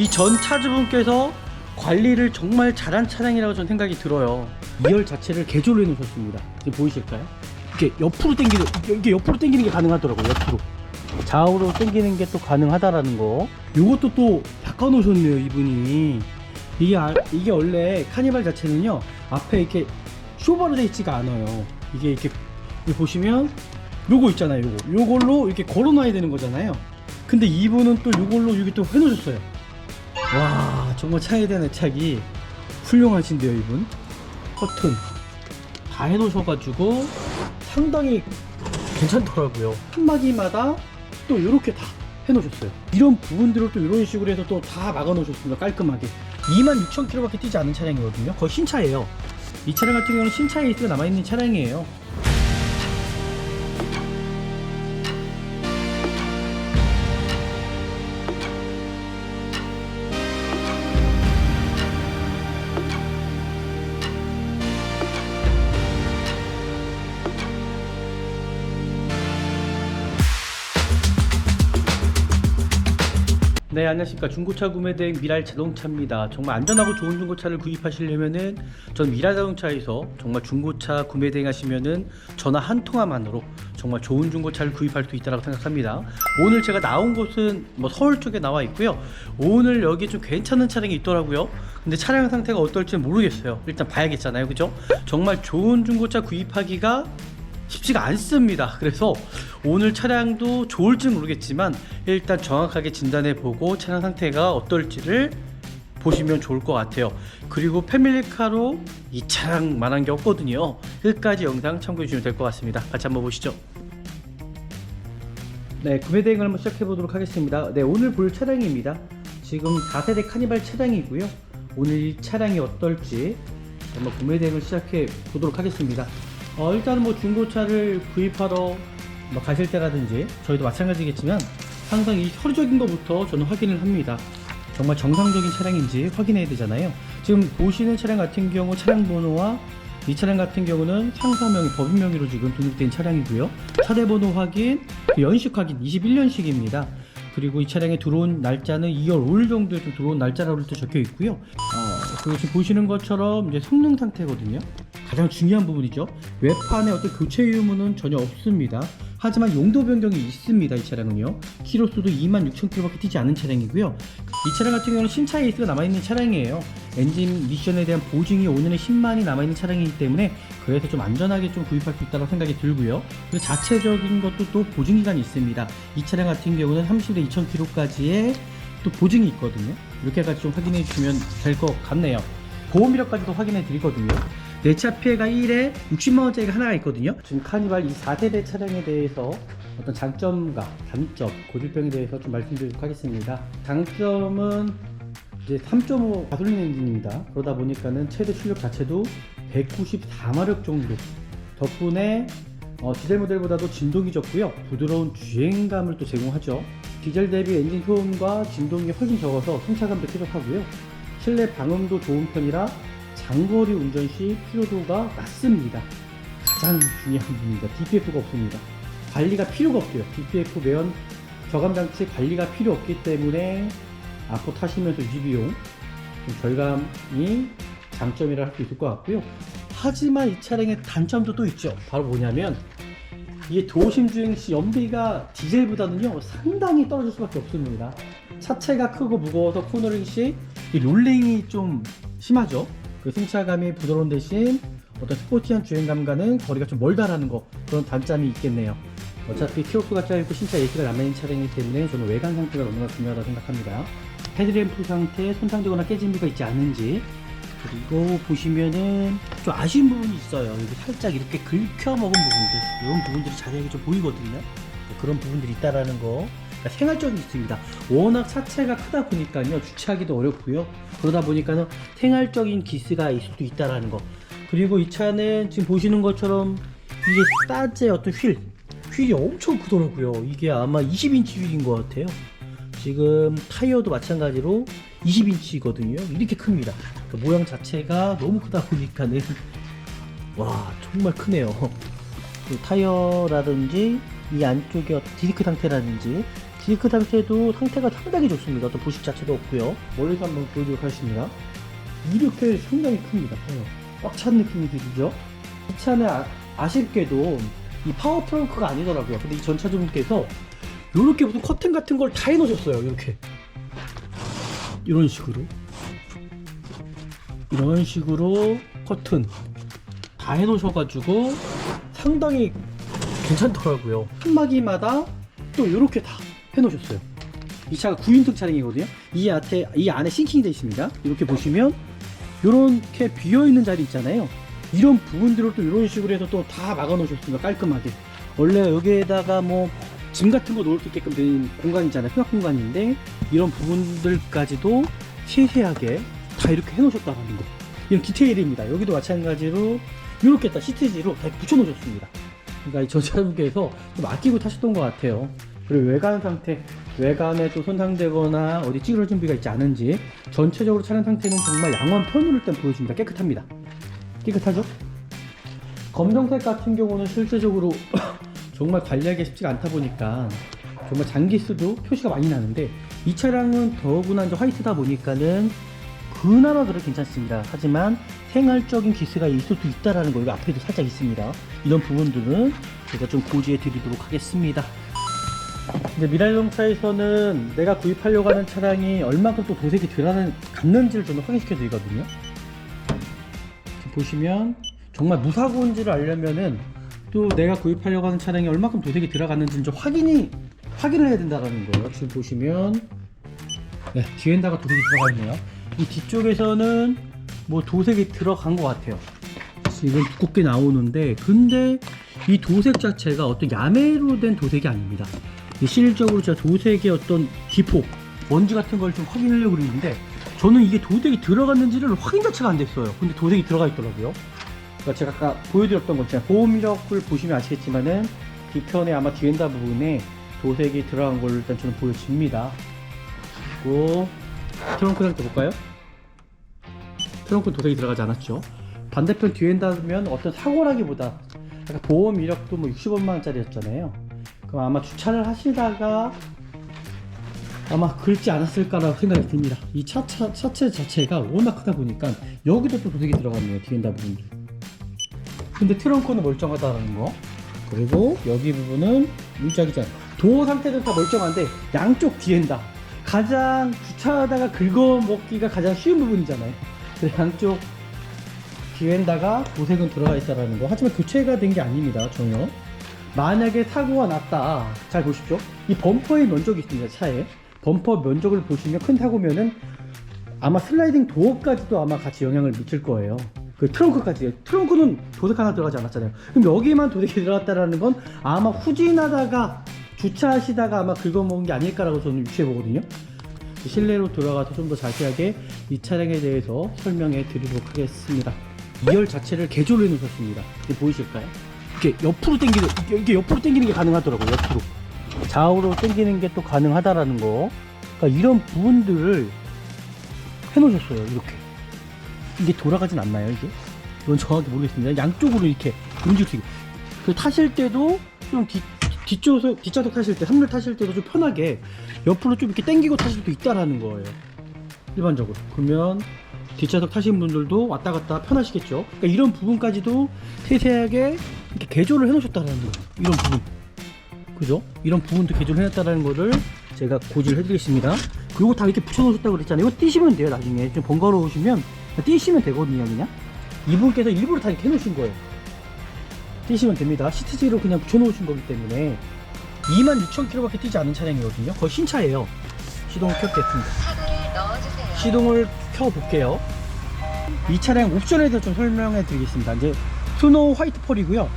이 전 차주분께서 관리를 정말 잘한 차량이라고 저는 생각이 들어요. 2열 자체를 개조를 해 놓으셨습니다. 지금 보이실까요? 이게 옆으로 당기는, 이게 옆으로 당기는 게 가능하더라고요. 옆으로 좌우로 당기는 게 또 가능하다라는 거. 요것도 또 바꿔 놓으셨네요, 이분이. 이게 원래 카니발 자체는요, 앞에 이렇게 쇼바로 되어 있지가 않아요. 이게 이렇게 보시면 요거 있잖아요. 요걸로 이렇게 걸어 놔야 되는 거잖아요. 근데 이분은 또 요걸로 여기 또 해놓으셨어요. 와, 정말 차에 대한 애착이 훌륭하신데요, 이분. 커튼 다 해놓으셔가지고 상당히 괜찮더라고요. 한 마디마다 또 이렇게 다 해놓으셨어요. 이런 부분들을 또 이런 식으로 해서 또 다 막아놓으셨습니다. 깔끔하게. 26,000km밖에 뛰지 않은 차량이거든요. 거의 신차예요. 이 차량 같은 경우는 신차 에이스가 남아있는 차량이에요. 네, 안녕하십니까. 중고차 구매대행 미랄 자동차입니다. 정말 안전하고 좋은 중고차를 구입하시려면은 전 미랄 자동차에서 정말 중고차 구매대행 하시면은 전화 한 통화만으로 정말 좋은 중고차를 구입할 수 있다고 생각합니다. 오늘 제가 나온 곳은 뭐 서울 쪽에 나와 있고요. 오늘 여기 좀 괜찮은 차량이 있더라고요. 근데 차량 상태가 어떨지 모르겠어요. 일단 봐야겠잖아요, 그죠? 정말 좋은 중고차 구입하기가 쉽지가 않습니다. 그래서 오늘 차량도 좋을지 모르겠지만 일단 정확하게 진단해보고 차량 상태가 어떨지를 보시면 좋을 것 같아요. 그리고 패밀리카로 이 차량만한 게 없거든요. 끝까지 영상 참고해 주시면 될 것 같습니다. 같이 한번 보시죠. 네, 구매 대행을 한번 시작해 보도록 하겠습니다. 네, 오늘 볼 차량입니다. 지금 4세대 카니발 차량이고요. 오늘 이 차량이 어떨지 한번 구매 대행을 시작해 보도록 하겠습니다. 일단은 뭐 중고차를 구입하러 가실 때라든지 저희도 마찬가지겠지만 항상 이 서류적인 것부터 저는 확인을 합니다. 정말 정상적인 차량인지 확인해야 되잖아요. 지금 보시는 차량 같은 경우 차량 번호와 이 차량 같은 경우는 상사명의 법인 명의로 지금 등록된 차량이고요. 차대 번호 확인, 연식 확인 21년식입니다. 그리고 이 차량에 들어온 날짜는 2월 5일 정도에 좀 들어온 날짜라고 또 적혀 있고요. 그리고 지금 보시는 것처럼 이제 성능 상태거든요. 가장 중요한 부분이죠. 외판에 어떤 교체 유무는 전혀 없습니다. 하지만 용도 변경이 있습니다. 이 차량은요. 키로수도 26,000km밖에 뛰지 않은 차량이고요. 이 차량 같은 경우는 신차 에이스가 남아있는 차량이에요. 엔진 미션에 대한 보증이 5년에 10만이 남아있는 차량이기 때문에 그래서 좀 안전하게 좀 구입할 수 있다고 생각이 들고요. 그리고 자체적인 것도 또 보증기간이 있습니다. 이 차량 같은 경우는 30에 2,000km까지의 또 보증이 있거든요. 이렇게 해서 좀 확인해 주시면 될 것 같네요. 보험 이력까지도 확인해 드리거든요. 내차 피해가 1에 60만원짜리가 하나가 있거든요. 지금 카니발 이 4세대 차량에 대해서 어떤 장점과 단점, 고질병에 대해서 좀 말씀드리도록 하겠습니다. 장점은 이제 3.5 가솔린 엔진입니다. 그러다 보니까는 최대 출력 자체도 194마력 정도. 덕분에 디젤 모델보다도 진동이 적고요. 부드러운 주행감을 또 제공하죠. 디젤 대비 엔진 효음과 진동이 훨씬 적어서 승차감도 쾌적하고요. 실내 방음도 좋은 편이라 장거리 운전 시 피로도가 낮습니다. 가장 중요한 부분입니다. DPF가 없습니다. 관리가 필요가 없고요. DPF 매연 저감 장치 관리가 필요 없기 때문에 앞으로 타시면서 유지비용 좀 절감이 장점이라 할 수 있을 것 같고요. 하지만 이 차량의 단점도 또 있죠. 바로 뭐냐면 이게 도심 주행 시 연비가 디젤보다는요 상당히 떨어질 수밖에 없습니다. 차체가 크고 무거워서 코너링 시 이 롤링이 좀 심하죠. 그 승차감이 부드러운 대신 어떤 스포티한 주행감과는 거리가 좀 멀다라는 거, 그런 단점이 있겠네요. 어차피 키로수가 짧고 신차 에이스가 남아있는 차량이기 때문에 저는 외관 상태가 너무나 중요하다고 생각합니다. 헤드램프 상태 손상되거나 깨진 부가 있지 않은지, 그리고 보시면은 좀 아쉬운 부분이 있어요. 여기 살짝 이렇게 긁혀 먹은 부분들, 이런 부분들이 자세하게 좀 보이거든요. 그런 부분들이 있다라는 거. 그러니까 생활적인 게 있습니다. 워낙 차체가 크다 보니까요 주차하기도 어렵고요. 그러다 보니까는 생활적인 기스가 있을 수도 있다라는 거. 그리고 이 차는 지금 보시는 것처럼 이게 싸제 어떤 휠이 엄청 크더라고요. 이게 아마 20인치 휠인 것 같아요. 지금 타이어도 마찬가지로 20인치거든요. 이렇게 큽니다. 그 모양 자체가 너무 크다 보니까는 와 정말 크네요. 그 타이어라든지 이 안쪽에 어떤 디스크 상태라든지 디스크 상태도 상태가 상당히 좋습니다. 또 부식 자체도 없고요. 멀리서 한번 보여드리도록 하겠습니다. 이렇게 상당히 큽니다. 꽉 찬 느낌이 들죠? 이 차는 아쉽게도 이 파워 트렁크가 아니더라고요. 근데 이 전차주분께서 이렇게 무슨 커튼 같은 걸 다 해놓으셨어요. 이렇게 이런 식으로 커튼 다 해놓으셔가지고 상당히 괜찮더라고요. 칸막이마다 또 이렇게 다 해놓으셨어요. 이 차가 9인승 차량이거든요. 이 안에 싱킹이 되어 있습니다. 이렇게 보시면 이렇게 비어있는 자리 있잖아요. 이런 부분들을 또 이런 식으로 해서 또 다 막아 놓으셨습니다. 깔끔하게. 원래 여기에다가 뭐 짐 같은 거 놓을 수 있게끔 된 공간이잖아요. 수납 공간인데 이런 부분들까지도 세세하게 다 이렇게 해 놓으셨다는 거. 이런 디테일입니다. 여기도 마찬가지로 이렇게 다 시트지로 다 붙여 놓으셨습니다. 그러니까 이 전차분께서 좀 아끼고 타셨던 것 같아요. 그리고 외관 상태, 외관에 또 손상되거나 어디 찌그러진 준비가 있지 않은지 전체적으로 차량 상태는 정말 양호한 편으로 일단 보여줍니다. 깨끗합니다. 깨끗하죠? 검정색 같은 경우는 실제적으로 정말 관리하기 쉽지가 않다 보니까 정말 장기수도 표시가 많이 나는데 이 차량은 더구나 이제 화이트다 보니까는 그나마 그래도 괜찮습니다. 하지만 생활적인 기스가 있을 수 있다라는 거 여기 앞에도 살짝 있습니다. 이런 부분들은 제가 좀 고지해 드리도록 하겠습니다. 근데 미랄자동차에서는 내가 구입하려고 하는 차량이 얼마큼 또 도색이 들어갔는지를 저는 확인시켜 드리거든요. 지금 보시면 정말 무사고인지를 알려면은 또 내가 구입하려고 하는 차량이 얼마큼 도색이 들어갔는지 좀 확인을 해야 된다는 거예요. 지금 보시면 네, 뒤엔다가 도색이 들어가 있네요. 이 뒤쪽에서는 뭐 도색이 들어간 것 같아요. 지금 두껍게 나오는데 근데 이 도색 자체가 어떤 야매로 된 도색이 아닙니다. 실질적으로 제가 도색의 어떤 기포, 먼지 같은 걸 좀 확인하려고 그러는데 저는 이게 도색이 들어갔는지를 확인 자체가 안 됐어요. 근데 도색이 들어가 있더라고요. 그러니까 제가 아까 보여드렸던 것 있잖아요. 보험 이력을 보시면 아시겠지만은 뒤편에 아마 뒤엔다 부분에 도색이 들어간 걸 일단 저는 보여집니다. 그리고 트렁크 상태 볼까요? 트렁크 도색이 들어가지 않았죠. 반대편 뒤엔다면 어떤 사고라기보다 약간 보험 이력도 뭐 60원만원짜리였잖아요. 그럼 아마 주차를 하시다가 아마 긁지 않았을까라고 생각이 듭니다. 이 차체 자체가 워낙 크다 보니까 여기도 또 도색이 들어갔네요. 뒤엔다 부분도. 근데 트렁크는 멀쩡하다는 거. 그리고 여기 부분은 물짝이잖아요. 도어 상태도 다 멀쩡한데 양쪽 뒤엔다. 가장 주차하다가 긁어먹기가 가장 쉬운 부분이잖아요. 그래서 양쪽 뒤엔다가 도색은 들어가 있다라는 거. 하지만 교체가 된 게 아닙니다. 전혀. 만약에 사고가 났다. 잘 보십시오. 이 범퍼의 면적이 있습니다. 차에. 범퍼 면적을 보시면 큰 사고면은 아마 슬라이딩 도어까지도 아마 같이 영향을 미칠 거예요. 그 트렁크까지. 트렁크는 도색 하나 들어가지 않았잖아요. 그럼 여기만 도색이 들어갔다라는 건 아마 후진하다가 주차하시다가 아마 긁어먹은 게 아닐까라고 저는 유추해 보거든요. 실내로 들어가서 좀 더 자세하게 이 차량에 대해서 설명해 드리도록 하겠습니다. 2열 자체를 개조를 해 놓으셨습니다. 보이실까요? 이렇게 옆으로 당기는, 이게 옆으로 당기는 게 가능하더라고요. 옆으로. 좌우로 당기는 게 또 가능하다라는 거. 그러니까 이런 부분들을 해 놓으셨어요. 이렇게. 이게 돌아가진 않나요, 이게? 이건 정확히 모르겠습니다. 양쪽으로 이렇게 움직일 수 있게. 그 타실 때도 좀 뒷좌석 타실 때, 3열 타실 때도 좀 편하게 옆으로 좀 이렇게 당기고 타실 수도 있다라는 거예요. 일반적으로. 그러면 뒷좌석 타시는 분들도 왔다 갔다 편하시겠죠. 그러니까 이런 부분까지도 세세하게 이렇게 개조를 해 놓으셨다라는 거예요. 이런 부분. 그죠? 이런 부분도 개조를 해 놨다라는 거를 제가 고지를 해 드리겠습니다. 그리고 다 이렇게 붙여 놓으셨다고 그랬잖아요. 이거 띄시면 돼요. 나중에 좀 번거로우시면 띄시면 되거든요. 그냥 이분께서 일부러 다 이렇게 해 놓으신 거예요. 띄시면 됩니다. 시트지로 그냥 붙여 놓으신 거기 때문에 26,000km밖에 뛰지 않은 차량이거든요. 거의 신차예요. 시동을 켰겠습니다. 시동을 켜 볼게요. 이 차량 옵션에 대해서 좀 설명해 드리겠습니다. 이제 스노우 화이트 펄이고요.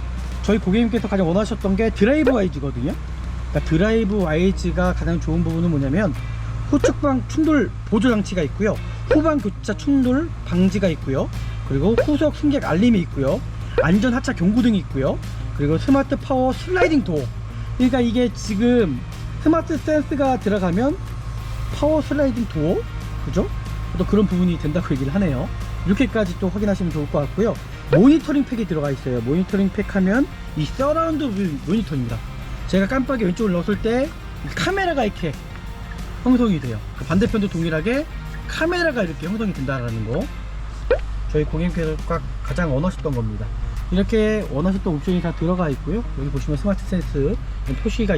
저희 고객님께서 가장 원하셨던 게 드라이브 와이즈거든요. 그러니까 드라이브 와이즈가 가장 좋은 부분은 뭐냐면 후측방 충돌 보조 장치가 있고요. 후방 교차 충돌 방지가 있고요. 그리고 후속 승객 알림이 있고요. 안전 하차 경고등이 있고요. 그리고 스마트 파워 슬라이딩 도어. 그러니까 이게 지금 스마트 센스가 들어가면 파워 슬라이딩 도어, 그죠? 또 그런 부분이 된다고 얘기를 하네요. 이렇게까지 또 확인하시면 좋을 것 같고요. 모니터링 팩이 들어가 있어요. 모니터링 팩 하면 이 서라운드 뷰 모니터입니다. 제가 깜빡이 왼쪽을 넣었을 때 카메라가 이렇게 형성이 돼요. 그 반대편도 동일하게 카메라가 이렇게 형성이 된다는 거, 저희 고객님께서 가장 원하셨던 겁니다. 이렇게 원하셨던 옵션이 다 들어가 있고요. 여기 보시면 스마트 센스 표시가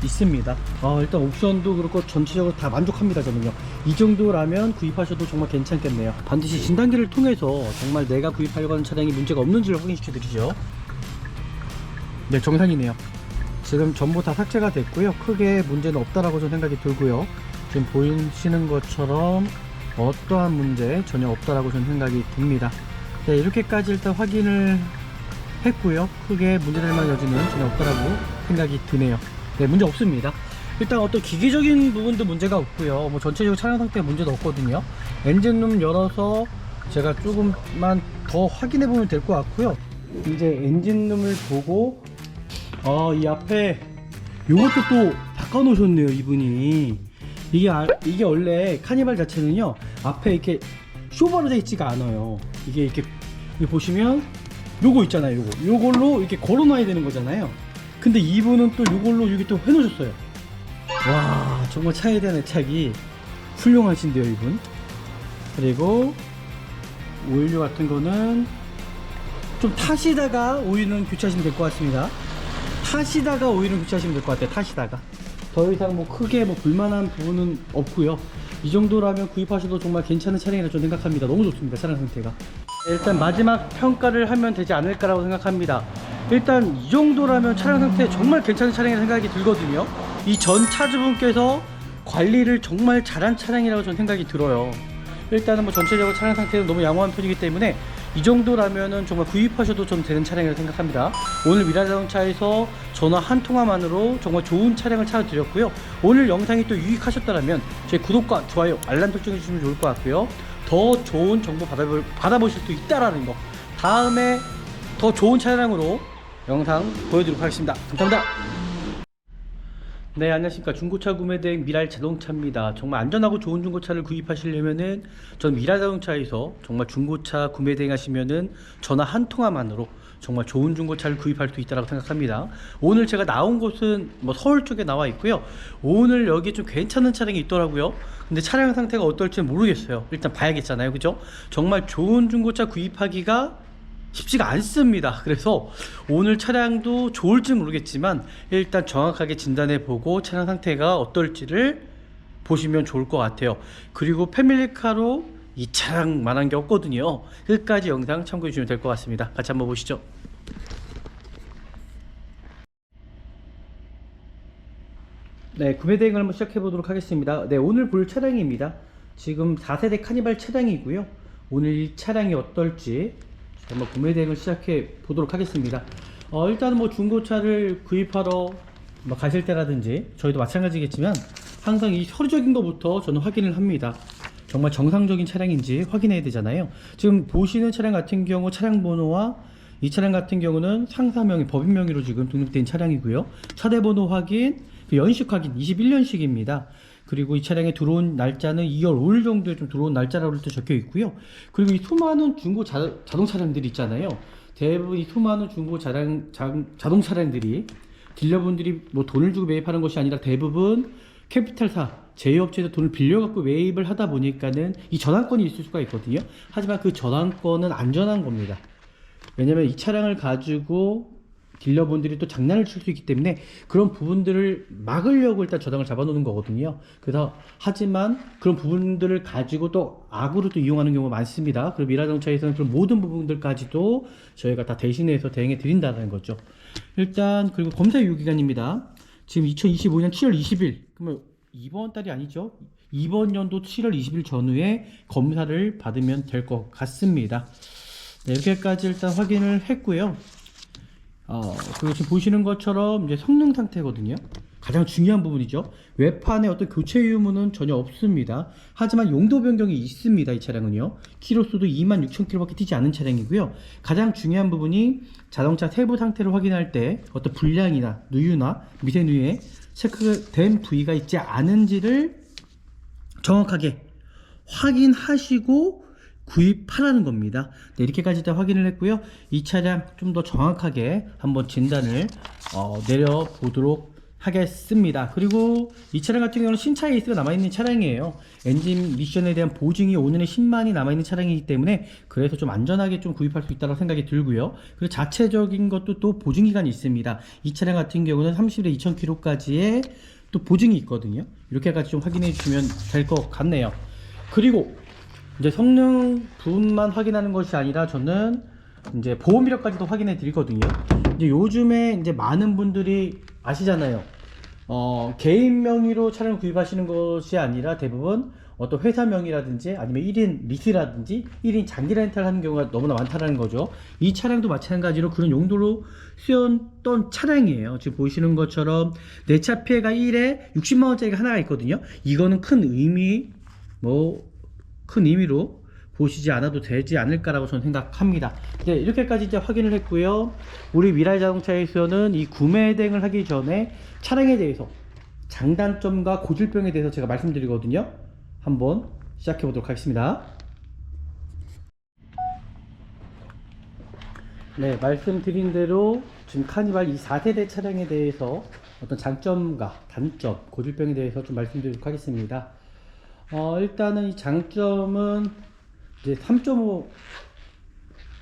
있습니다. 일단 옵션도 그렇고 전체적으로 다 만족합니다. 저는요, 이 정도라면 구입하셔도 정말 괜찮겠네요. 반드시 진단기를 통해서 정말 내가 구입하려고 하는 차량이 문제가 없는지를 확인시켜 드리죠. 네, 정상이네요. 지금 전부 다 삭제가 됐고요. 크게 문제는 없다라고 저는 생각이 들고요. 지금 보이시는 것처럼 어떠한 문제 전혀 없다라고 저는 생각이 듭니다. 네, 이렇게까지 일단 확인을 했고요. 크게 문제될 만한 여지는 전혀 없다라고 생각이 드네요. 네, 문제 없습니다. 일단 어떤 기계적인 부분도 문제가 없고요. 뭐 전체적으로 차량 상태에 문제도 없거든요. 엔진룸 열어서 제가 조금만 더 확인해 보면 될 것 같고요. 이제 엔진룸을 보고 이 앞에 요것도 또 바꿔 놓으셨네요, 이분이. 이게 원래 카니발 자체는요, 앞에 이렇게 쇼바로 되어 있지가 않아요. 이게 이렇게 보시면 요거 있잖아요. 요걸로 이렇게 걸어 놔야 되는 거잖아요. 근데 이분은 또 요걸로 여기 또 해 놓으셨어요. 와, 정말 차에 대한 애착이 훌륭하신데요, 이분. 그리고 오일류 같은 거는 좀 타시다가 오일은 교체하시면 될 것 같습니다. 타시다가 오일은 교체하시면 될 것 같아요. 타시다가 더 이상 뭐 크게 뭐 불만한 부분은 없고요. 이 정도라면 구입하셔도 정말 괜찮은 차량이라 저는 생각합니다. 너무 좋습니다, 차량 상태가. 일단 마지막 평가를 하면 되지 않을까라고 생각합니다. 일단 이 정도라면 차량 상태 정말 괜찮은 차량이라고 생각이 들거든요. 이 전 차주분께서 관리를 정말 잘한 차량이라고 저는 생각이 들어요. 일단은 뭐 전체적으로 차량 상태는 너무 양호한 편이기 때문에 이 정도라면은 정말 구입하셔도 좀 되는 차량이라고 생각합니다. 오늘 미라자동차에서 전화 한 통화만으로 정말 좋은 차량을 찾아드렸고요. 오늘 영상이 또 유익하셨다면 제 구독과 좋아요, 알람 설정해 주시면 좋을 것 같고요. 더 좋은 정보 받아보실 수 있다라는 거, 다음에 더 좋은 차량으로 영상 보여드리도록 하겠습니다. 감사합니다. 네, 안녕하십니까. 중고차 구매대행 미랄자동차입니다. 정말 안전하고 좋은 중고차를 구입하시려면은 전 미랄자동차에서 정말 중고차 구매대행 하시면은 전화 한 통화만으로 정말 좋은 중고차를 구입할 수 있다고 생각합니다. 오늘 제가 나온 곳은 뭐 서울 쪽에 나와 있고요. 오늘 여기 좀 괜찮은 차량이 있더라고요. 근데 차량 상태가 어떨지 모르겠어요. 일단 봐야겠잖아요, 그죠? 정말 좋은 중고차 구입하기가 쉽지가 않습니다. 그래서 오늘 차량도 좋을지 모르겠지만 일단 정확하게 진단해 보고 차량 상태가 어떨지를 보시면 좋을 것 같아요. 그리고 패밀리카로 이 차량만한 게 없거든요. 끝까지 영상 참고해 주시면 될 것 같습니다. 같이 한번 보시죠. 네, 구매 대행을 한번 시작해 보도록 하겠습니다. 네, 오늘 볼 차량입니다. 지금 4세대 카니발 차량이고요. 오늘 이 차량이 어떨지 한번 구매 대행을 시작해 보도록 하겠습니다. 일단은 뭐 중고차를 구입하러 가실 때라든지 저희도 마찬가지겠지만 항상 이 서류적인 것부터 저는 확인을 합니다. 정말 정상적인 차량인지 확인해야 되잖아요. 지금 보시는 차량 같은 경우 차량 번호와 이 차량 같은 경우는 상사명의 법인 명의로 지금 등록된 차량이고요. 차대 번호 확인, 연식 확인 21년식입니다. 그리고 이 차량에 들어온 날짜는 2월 5일 정도에 좀 들어온 날짜라고 또 적혀 있고요. 그리고 이 수많은 중고 자동 차량들이 있잖아요. 대부분 이 수많은 중고 자동 차량들이 딜러분들이 뭐 돈을 주고 매입하는 것이 아니라 대부분 캐피탈사, 제휴업체에서 돈을 빌려갖고 매입을 하다 보니까는 이 전환권이 있을 수가 있거든요. 하지만 그 전환권은 안전한 겁니다. 왜냐면 이 차량을 가지고 딜러분들이 또 장난을 칠 수 있기 때문에 그런 부분들을 막으려고 일단 저당을 잡아놓는 거거든요. 그래서 하지만 그런 부분들을 가지고 또 악으로 또 이용하는 경우가 많습니다. 그리고 미라자동차에서는 그런 모든 부분들까지도 저희가 다 대신해서 대행해 드린다는 거죠. 일단 그리고 검사 유효기간입니다. 지금 2025년 7월 20일, 그러면 이번 달이 아니죠. 이번 연도 7월 20일 전후에 검사를 받으면 될 것 같습니다. 네, 이렇게까지 일단 확인을 했고요. 그리고 지금 보시는 것처럼 이제 성능 상태거든요. 가장 중요한 부분이죠. 외판에 어떤 교체 유무는 전혀 없습니다. 하지만 용도 변경이 있습니다. 이 차량은요. 키로수도 26,000km밖에 뛰지 않은 차량이고요. 가장 중요한 부분이 자동차 세부 상태를 확인할 때 어떤 불량이나 누유나 미세누유에 체크된 부위가 있지 않은지를 정확하게 확인하시고 구입하라는 겁니다. 네, 이렇게까지 다 확인을 했고요. 이 차량 좀 더 정확하게 한번 진단을 내려보도록 하겠습니다. 그리고 이 차량 같은 경우는 신차 에이스가 남아있는 차량이에요. 엔진 미션에 대한 보증이 5년에 10만이 남아있는 차량이기 때문에 그래서 좀 안전하게 좀 구입할 수 있다고 생각이 들고요. 그리고 자체적인 것도 또 보증기간이 있습니다. 이 차량 같은 경우는 30일에 2000km까지의 또 보증이 있거든요. 이렇게까지 좀 확인해 주시면 될 것 같네요. 그리고 이제 성능 부분만 확인하는 것이 아니라 저는 이제 보험 이력까지도 확인해 드리거든요. 이제 요즘에 이제 많은 분들이 아시잖아요. 개인 명의로 차량을 구입하시는 것이 아니라 대부분 어떤 회사 명의라든지 아니면 1인 리스라든지 1인 장기 렌탈 하는 경우가 너무나 많다는 거죠. 이 차량도 마찬가지로 그런 용도로 쓰였던 차량이에요. 지금 보시는 것처럼 내차 피해가 1에 60만원짜리가 하나가 있거든요. 이거는 큰 의미로 보시지 않아도 되지 않을까라고 저는 생각합니다. 네, 이렇게까지 이제 확인을 했고요. 우리 미라이 자동차에서는 이 구매 대행을 하기 전에 차량에 대해서 장단점과 고질병에 대해서 제가 말씀드리거든요. 한번 시작해 보도록 하겠습니다. 네, 말씀드린 대로 지금 카니발 이 4세대 차량에 대해서 어떤 장점과 단점, 고질병에 대해서 좀 말씀드리도록 하겠습니다. 일단은 이 장점은 이제 3.5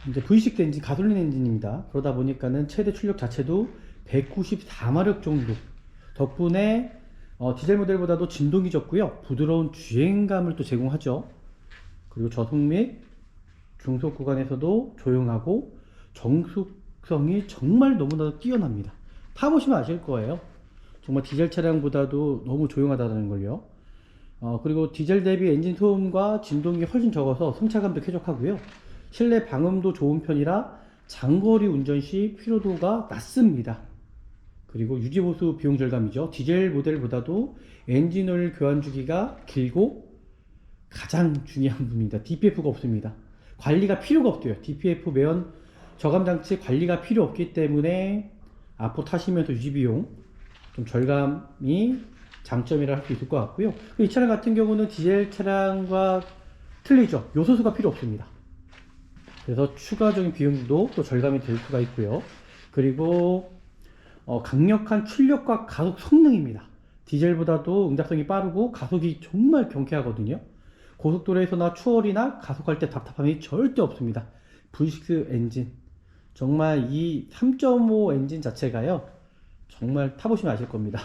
이제 V6 엔진 가솔린 엔진입니다. 그러다 보니까는 최대 출력 자체도 194마력 정도 덕분에 디젤 모델보다도 진동이 적고요, 부드러운 주행감을 또 제공하죠. 그리고 저속 및 중속 구간에서도 조용하고 정숙성이 정말 너무나도 뛰어납니다. 타보시면 아실 거예요. 정말 디젤 차량보다도 너무 조용하다는 걸요. 그리고 디젤 대비 엔진 소음과 진동이 훨씬 적어서 승차감도 쾌적하고요. 실내 방음도 좋은 편이라 장거리 운전 시 피로도가 낮습니다. 그리고 유지보수 비용 절감이죠. 디젤 모델보다도 엔진오일 교환 주기가 길고 가장 중요한 부분입니다. DPF가 없습니다. 관리가 필요가 없대요. DPF 매연 저감 장치 관리가 필요 없기 때문에 앞으로 타시면서 유지 비용 좀 절감이 장점이라 할 수 있을 것 같고요. 이 차량 같은 경우는 디젤 차량과 틀리죠. 요소수가 필요 없습니다. 그래서 추가적인 비용도 또 절감이 될 수가 있고요. 그리고 강력한 출력과 가속 성능입니다. 디젤보다도 응답성이 빠르고 가속이 정말 경쾌하거든요. 고속도로에서나 추월이나 가속할 때 답답함이 절대 없습니다. V6 엔진, 정말 이 3.5 엔진 자체가요, 정말 타보시면 아실 겁니다.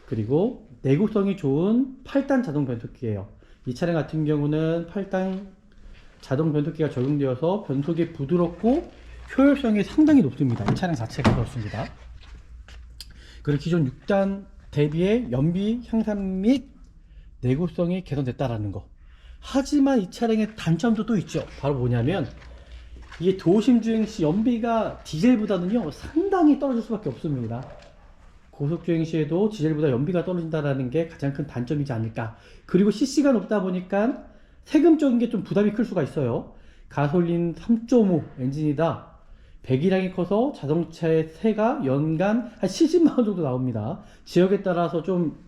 그리고 내구성이 좋은 8단 자동 변속기예요. 이 차량 같은 경우는 8단 자동 변속기가 적용되어서 변속이 부드럽고 효율성이 상당히 높습니다. 이 차량 자체가 그렇습니다. 그리고 기존 6단 대비의 연비 향상 및 내구성이 개선됐다라는 거. 하지만 이 차량의 단점도 또 있죠. 바로 뭐냐면 이게 도심 주행 시 연비가 디젤보다는요 상당히 떨어질 수밖에 없습니다. 고속주행 시에도 디젤보다 연비가 떨어진다는 게 가장 큰 단점이지 않을까. 그리고 CC가 높다 보니까 세금적인 게 좀 부담이 클 수가 있어요. 가솔린 3.5 엔진이다. 배기량이 커서 자동차의 세가 연간 한 70만원 정도 나옵니다. 지역에 따라서 좀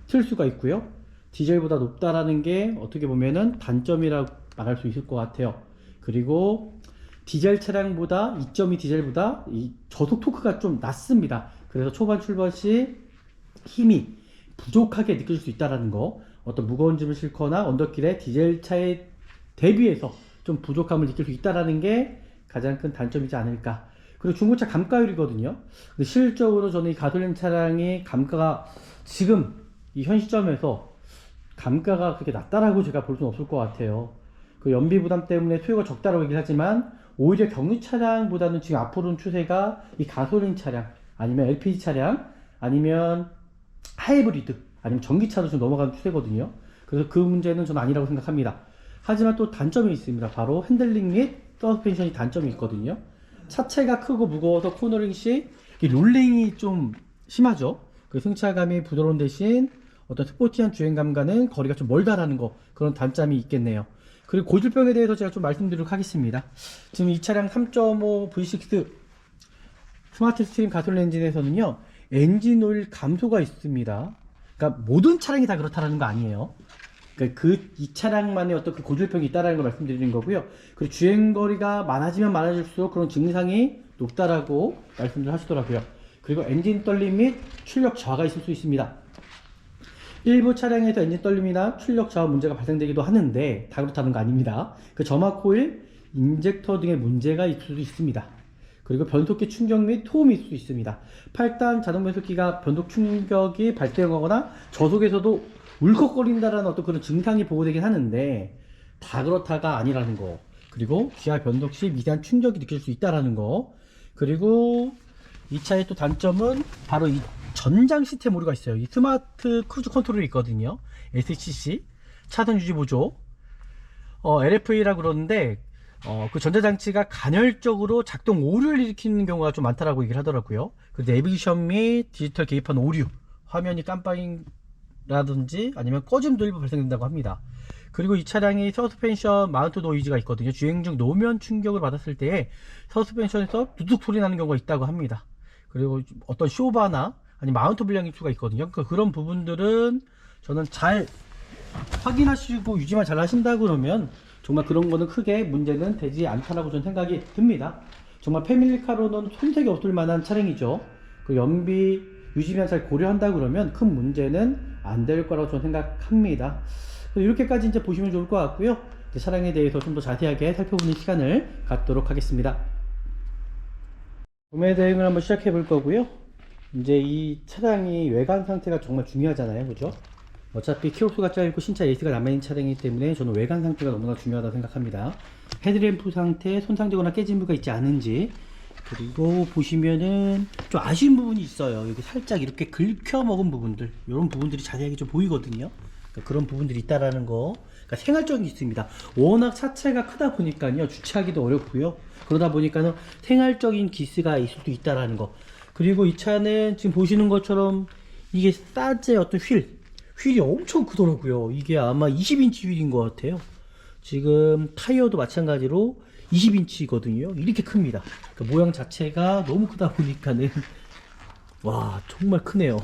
틀 수가 있고요. 디젤보다 높다라는 게 어떻게 보면은 단점이라고 말할 수 있을 것 같아요. 그리고 디젤 차량보다 2.2 디젤보다 이 저속 토크가 좀 낮습니다. 그래서 초반 출발 시 힘이 부족하게 느껴질 수 있다는 거. 어떤 무거운 짐을 싣거나 언덕길에 디젤 차에 대비해서 좀 부족함을 느낄 수 있다는 게 가장 큰 단점이지 않을까. 그리고 중고차 감가율이거든요. 근데 실질적으로 저는 이 가솔린 차량이 감가가 지금 이 현 시점에서 감가가 그렇게 낮다라고 제가 볼 수는 없을 것 같아요. 그 연비 부담 때문에 수요가 적다라고 얘기를 하지만 오히려 경유 차량보다는 지금 앞으로는 추세가 이 가솔린 차량 아니면 LPG 차량 아니면 하이브리드 아니면 전기차도 좀 넘어가는 추세거든요. 그래서 그 문제는 저는 아니라고 생각합니다. 하지만 또 단점이 있습니다. 바로 핸들링 및 서스펜션이 단점이 있거든요. 차체가 크고 무거워서 코너링 시 롤링이 좀 심하죠. 그 승차감이 부드러운 대신 어떤 스포티한 주행감과는 거리가 좀 멀다라는 거, 그런 단점이 있겠네요. 그리고 고질병에 대해서 제가 좀 말씀드리도록 하겠습니다. 지금 이 차량 3.5 V6 스마트 스트림 가솔린 엔진에서는요 엔진 오일 감소가 있습니다. 그러니까 모든 차량이 다 그렇다는 거 아니에요. 그러니까 이 차량만의 어떤 그 고질병이 있다는 걸 말씀드리는 거고요. 그리고 주행거리가 많아지면 많아질수록 그런 증상이 높다라고 말씀을 하시더라고요. 그리고 엔진 떨림 및 출력 저하가 있을 수 있습니다. 일부 차량에서 엔진 떨림이나 출력 저하 문제가 발생되기도 하는데 다 그렇다는 거 아닙니다. 그 점화 코일, 인젝터 등의 문제가 있을 수도 있습니다. 그리고 변속기 충격 및 소음이 있을 수 있습니다. 8단 자동 변속기가 변속 충격이 발생하거나 저속에서도 울컥거린다라는 어떤 그런 증상이 보고되긴 하는데 다 그렇다가 아니라는 거. 그리고 기아 변속 시 미세한 충격이 느낄 수 있다라는 거. 그리고 이 차의 또 단점은 바로 이 전장 시스템 오류가 있어요. 이 스마트 크루즈 컨트롤이 있거든요. SCC 차선 유지 보조 LFA라고 그러는데 그 전자장치가 간헐적으로 작동 오류를 일으키는 경우가 좀 많다라고 얘기를 하더라고요. 그 내비게이션 및 디지털 개입한 오류, 화면이 깜빡이라든지 아니면 꺼짐도 일부 발생된다고 합니다. 그리고 이 차량이 서스펜션 마운트 노이즈가 있거든요. 주행 중 노면 충격을 받았을 때 서스펜션에서 두둑 소리 나는 경우가 있다고 합니다. 그리고 어떤 쇼바나 아니 마운트 불량일 수가 있거든요. 그러니까 그런 부분들은 저는 잘 확인하시고 유지만 잘 하신다 그러면 정말 그런 거는 크게 문제는 되지 않다라고 저는 생각이 듭니다. 정말 패밀리카로는 손색이 없을 만한 차량이죠. 그 연비 유지만 잘 고려한다 그러면 큰 문제는 안 될 거라고 저는 생각합니다. 이렇게까지 이제 보시면 좋을 것 같고요. 차량에 대해서 좀 더 자세하게 살펴보는 시간을 갖도록 하겠습니다. 구매 대행을 한번 시작해 볼 거고요. 이제 이 차량이 외관 상태가 정말 중요하잖아요, 그죠? 어차피 키로수가 짧고 신차 에이스가 남아있는 차량이기 때문에 저는 외관 상태가 너무나 중요하다고 생각합니다. 헤드램프 상태 손상되거나 깨진 부분가 있지 않은지, 그리고 보시면은 좀 아쉬운 부분이 있어요. 여기 살짝 이렇게 긁혀 먹은 부분들, 이런 부분들이 자세하게 좀 보이거든요. 그러니까 그런 부분들이 있다라는 거. 그러니까 생활적인 게 있습니다. 워낙 차체가 크다 보니까요, 주차하기도 어렵고요. 그러다 보니까는 생활적인 기스가 있을 수도 있다라는 거. 그리고 이 차는 지금 보시는 것처럼 이게 사제 어떤 휠이 엄청 크더라고요. 이게 아마 20인치 휠인 것 같아요. 지금 타이어도 마찬가지로 20인치거든요. 이렇게 큽니다. 그러니까 모양 자체가 너무 크다 보니까는 와 정말 크네요.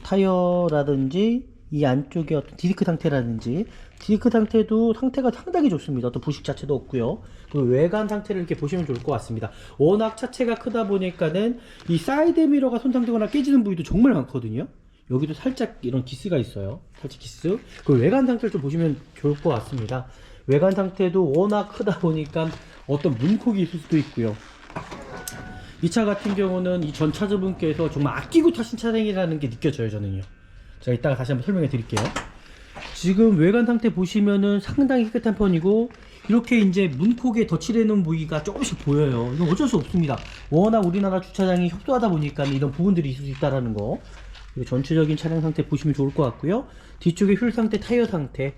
타이어라든지 이 안쪽에 어떤 디스크 상태라든지 디스크 상태도 상태가 상당히 좋습니다. 어떤 부식 자체도 없고요. 그 외관 상태를 이렇게 보시면 좋을 것 같습니다. 워낙 차체가 크다 보니까는 이 사이드 미러가 손상되거나 깨지는 부위도 정말 많거든요. 여기도 살짝 이런 기스가 있어요. 살짝 기스. 그 외관 상태를 좀 보시면 좋을 것 같습니다. 외관 상태도 워낙 크다 보니까 어떤 문콕이 있을 수도 있고요. 이 차 같은 경우는 이 전 차주분께서 정말 아끼고 타신 차량이라는 게 느껴져요, 저는요. 제가 이따가 다시 한번 설명해 드릴게요. 지금 외관 상태 보시면은 상당히 깨끗한 편이고, 이렇게 이제 문콕에 덧칠해놓은 부위가 조금씩 보여요. 이건 어쩔 수 없습니다. 워낙 우리나라 주차장이 협소하다 보니까 이런 부분들이 있을 수 있다는 거. 그리고 전체적인 차량 상태 보시면 좋을 것 같고요. 뒤쪽에 휠 상태, 타이어 상태.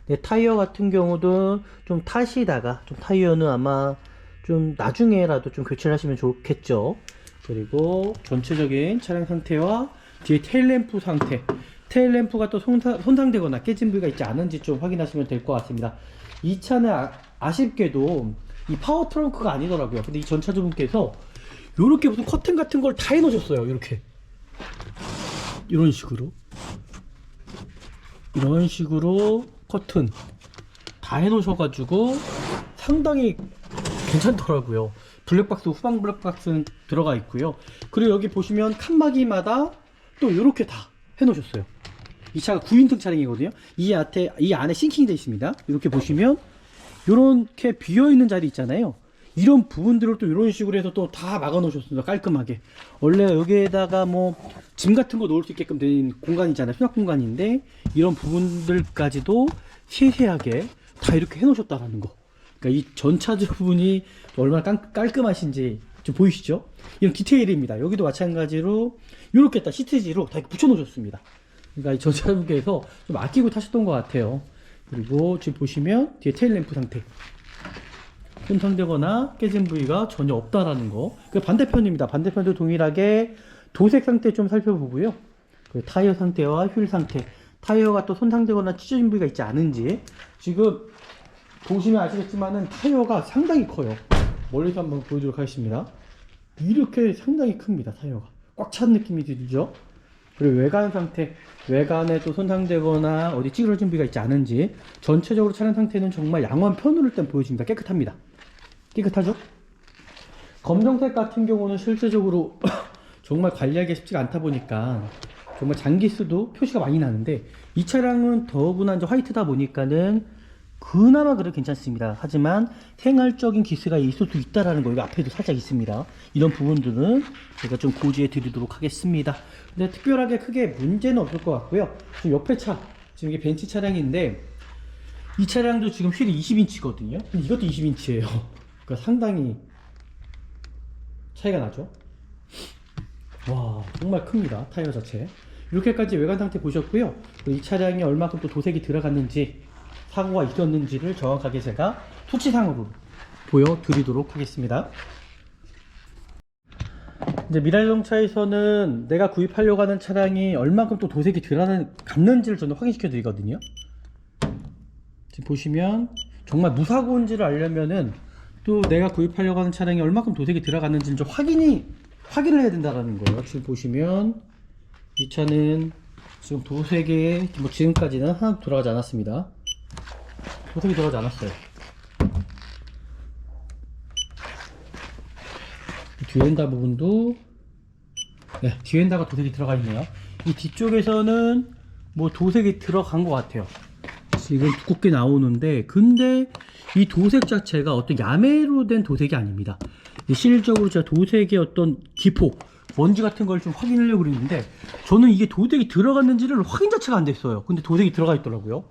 네, 타이어 같은 경우도 좀 타시다가 좀 타이어는 아마 좀 나중에라도 좀 교체를 하시면 좋겠죠. 그리고 전체적인 차량 상태와 뒤에 테일램프 상태, 테일램프가 또 손상되거나 깨진 부위가 있지 않은지 좀 확인하시면 될 것 같습니다. 이 차는 아쉽게도 이 파워 트렁크가 아니더라고요. 근데 이 전차주분께서 이렇게 무슨 커튼 같은 걸 다 해놓으셨어요. 이렇게 이런 식으로 커튼 다 해놓으셔가지고 상당히 괜찮더라고요. 블랙박스, 후방 블랙박스는 들어가 있고요. 그리고 여기 보시면 칸막이마다 또 이렇게 다 해놓으셨어요. 이 차가 9인승 차량이거든요. 이 안에 싱킹이 되어 있습니다. 이렇게 보시면 이렇게 비어있는 자리 있잖아요. 이런 부분들을 또 이런 식으로 해서 또 다 막아 놓으셨습니다. 깔끔하게. 원래 여기에다가 뭐 짐 같은 거 놓을 수 있게끔 된 공간이잖아요. 수납 공간인데 이런 부분들까지도 세세하게 다 이렇게 해 놓으셨다라는 거. 그러니까 이 전차주 부분이 얼마나 깔끔하신지 좀 보이시죠? 이런 디테일입니다. 여기도 마찬가지로 이렇게 딱 시트지로 다 이렇게 붙여 놓으셨습니다. 그러니까 이 전차주분께서 좀 아끼고 타셨던 것 같아요. 그리고 지금 보시면 뒤에 테일램프 상태, 손상되거나 깨진 부위가 전혀 없다라는 거. 그 반대편입니다. 반대편도 동일하게 도색 상태 좀 살펴보고요. 그 타이어 상태와 휠 상태, 타이어가 또 손상되거나 찢어진 부위가 있지 않은지. 지금 보시면 아시겠지만은 타이어가 상당히 커요. 멀리서 한번 보여드리도록 하겠습니다. 이렇게 상당히 큽니다. 타이어가 꽉 찬 느낌이 들죠. 그리고 외관 상태, 외관에 또 손상되거나 어디 찌그러진 부위가 있지 않은지. 전체적으로 차량 상태는 정말 양호한 편으로 일단 보여집니다. 깨끗합니다. 깨끗하죠? 검정색 같은 경우는 실제적으로 정말 관리하기 쉽지가 않다 보니까 정말 장기수도 표시가 많이 나는데, 이 차량은 더구나 이제 화이트다 보니까는 그나마 그래도 괜찮습니다. 하지만 생활적인 기스가 있을 수 있다라는 거, 이거 앞에도 살짝 있습니다. 이런 부분들은 제가 좀 고지해 드리도록 하겠습니다. 근데 특별하게 크게 문제는 없을 것 같고요. 지금 옆에 차, 지금 이게 벤츠 차량인데, 이 차량도 지금 휠이 20인치거든요. 이것도 20인치예요. 그러니까 상당히 차이가 나죠. 와, 정말 큽니다. 타이어 자체. 이렇게까지 외관 상태 보셨고요. 이 차량이 얼마큼 또 도색이 들어갔는지, 사고가 있었는지를 정확하게 제가 수치상으로 보여드리도록 하겠습니다. 이제 미라자동차에서는 내가 구입하려고 하는 차량이 얼마큼 또 도색이 들어갔는지를 저는 확인시켜 드리거든요. 지금 보시면 정말 무사고인지를 알려면은 또 내가 구입하려고 하는 차량이 얼마큼 도색이 들어갔는지는 좀 확인을 해야 된다는 거예요. 지금 보시면 이 차는 지금 도색이 뭐 지금까지는 하나도 들어가지 않았습니다. 도색이 들어가지 않았어요. 뒤엔다 부분도, 네, 뒤엔다가 도색이 들어가 있네요. 이 뒤쪽에서는 뭐 도색이 들어간 것 같아요. 지금 두껍게 나오는데, 근데 이 도색 자체가 어떤 야매로 된 도색이 아닙니다. 실질적으로 제가 도색의 어떤 기포, 먼지 같은 걸 좀 확인하려고 그랬는데, 저는 이게 도색이 들어갔는지를 확인 자체가 안 됐어요. 근데 도색이 들어가 있더라고요.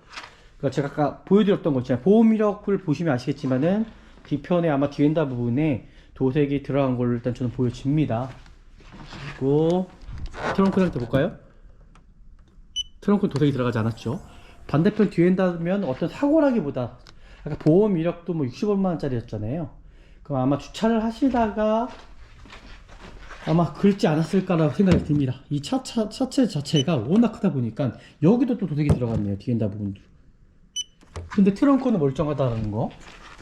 그러니까 제가 아까 보여드렸던 거 있잖아요. 보험 이력을 보시면 아시겠지만은 뒤편에 아마 뒤엔다 부분에 도색이 들어간 걸 일단 저는 보여집니다. 그리고 트렁크 상태 볼까요? 트렁크는 도색이 들어가지 않았죠. 반대편 뒤엔다면 어떤 사고라기보다, 아까 보험 이력도 뭐 60원만원짜리였잖아요. 그럼 아마 주차를 하시다가 아마 긁지 않았을까라고 생각이 듭니다. 이 차체 자체가 워낙 크다 보니까 여기도 또 도색이 들어갔네요. 뒤엔다 부분도. 근데 트렁크는 멀쩡하다는 거.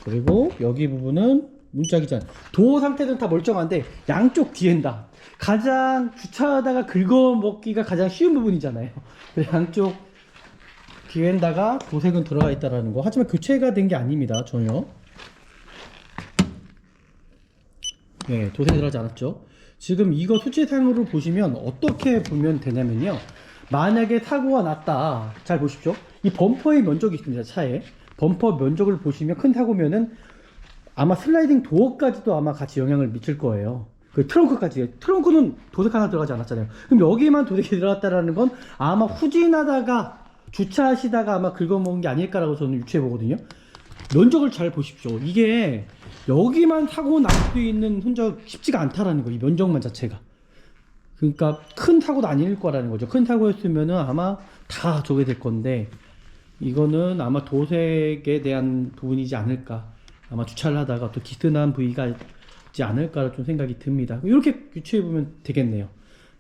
그리고 여기 부분은 문짝이잖아. 도어 상태는 다 멀쩡한데 양쪽 뒤엔다, 가장 주차하다가 긁어먹기가 가장 쉬운 부분이잖아요. 양쪽 뒤엔다가 도색은 들어가 있다라는 거. 하지만 교체가 된 게 아닙니다. 전혀. 네, 도색이 들어가지 않았죠. 지금 이거 수치상으로 보시면 어떻게 보면 되냐면요, 만약에 사고가 났다, 잘 보십시오. 이 범퍼의 면적이 있습니다. 차에 범퍼 면적을 보시면 큰 사고면은 아마 슬라이딩 도어까지도 아마 같이 영향을 미칠 거예요. 그 트렁크까지. 트렁크는 도색 하나 들어가지 않았잖아요. 그럼 여기만 도색이 들어갔다라는 건 아마 후진하다가 주차하시다가 아마 긁어먹은 게 아닐까라고 저는 유추해 보거든요. 면적을 잘 보십시오. 이게 여기만 사고 날 수 있는 흔적 쉽지가 않다라는 거, 이 면적만 자체가. 그러니까 큰 사고도 아닐 거라는 거죠. 큰 사고였으면은 아마 다 저게 될 건데, 이거는 아마 도색에 대한 부분이지 않을까. 아마 주차를 하다가 또 기스난 부위가 있지 않을까 좀 생각이 듭니다. 이렇게 유추해 보면 되겠네요.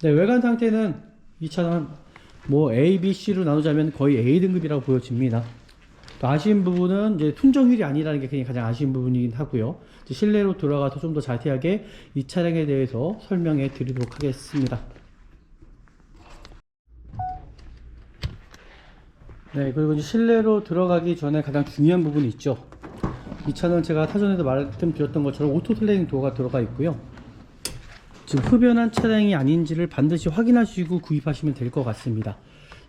네, 외관 상태는 이 차는 뭐 A, B, C로 나누자면 거의 A 등급이라고 보여집니다. 또 아쉬운 부분은 이제 순정 휠이 아니라는 게 가장 아쉬운 부분이긴 하고요. 이제 실내로 들어가서 좀 더 자세하게 이 차량에 대해서 설명해 드리도록 하겠습니다. 네, 그리고 이제 실내로 들어가기 전에 가장 중요한 부분이 있죠. 이 차는 제가 사전에도 말씀드렸던 것처럼 오토 슬라이딩 도어가 들어가 있고요. 지금 흡연한 차량이 아닌지를 반드시 확인하시고 구입하시면 될 것 같습니다.